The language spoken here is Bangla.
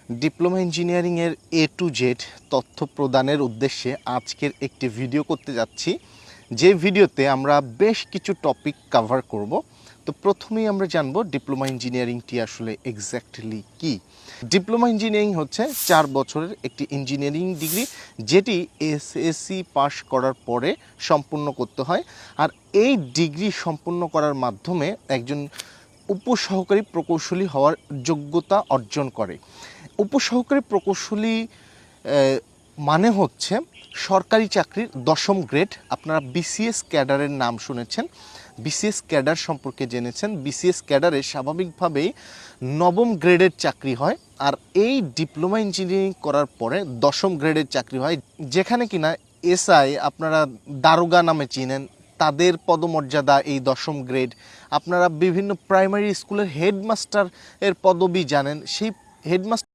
ডিপ্লোমা ইঞ্জিনিয়ারিংয়ের এ টু জেড তথ্য প্রদানের উদ্দেশ্যে আজকের একটি ভিডিও করতে যাচ্ছি, যে ভিডিওতে আমরা বেশ কিছু টপিক কভার করব। তো প্রথমেই আমরা জানব ডিপ্লোমা ইঞ্জিনিয়ারিংটি আসলে এক্স্যাক্টলি কি। ডিপ্লোমা ইঞ্জিনিয়ারিং হচ্ছে 4 বছরের একটি ইঞ্জিনিয়ারিং ডিগ্রি, যেটি এসএসসি পাস করার পরে সম্পূর্ণ করতে হয়। আর এই ডিগ্রি সম্পূর্ণ করার মাধ্যমে একজন উপসহকারী প্রকৌশলী হওয়ার যোগ্যতা অর্জন করে। উপসহকারী প্রকৌশলী মানে হচ্ছে সরকারি চাকরির 10ম গ্রেড। আপনারা বিসিএস ক্যাডারের নাম শুনেছেন, বিসিএস ক্যাডার সম্পর্কে জেনেছেন। বিসিএস ক্যাডারে স্বাভাবিকভাবেই 9ম গ্রেডের চাকরি হয়, আর এই ডিপ্লোমা ইঞ্জিনিয়ারিং করার পরে 10ম গ্রেডের চাকরি হয়, যেখানে কিনা এসআই আপনারা দারোগা নামে চিনেন, তাদের পদমর্যাদা এই 10ম গ্রেড। আপনারা বিভিন্ন প্রাইমারি স্কুলের হেডমাস্টার এর পদবি জানেন, সেই হেডমাস্টার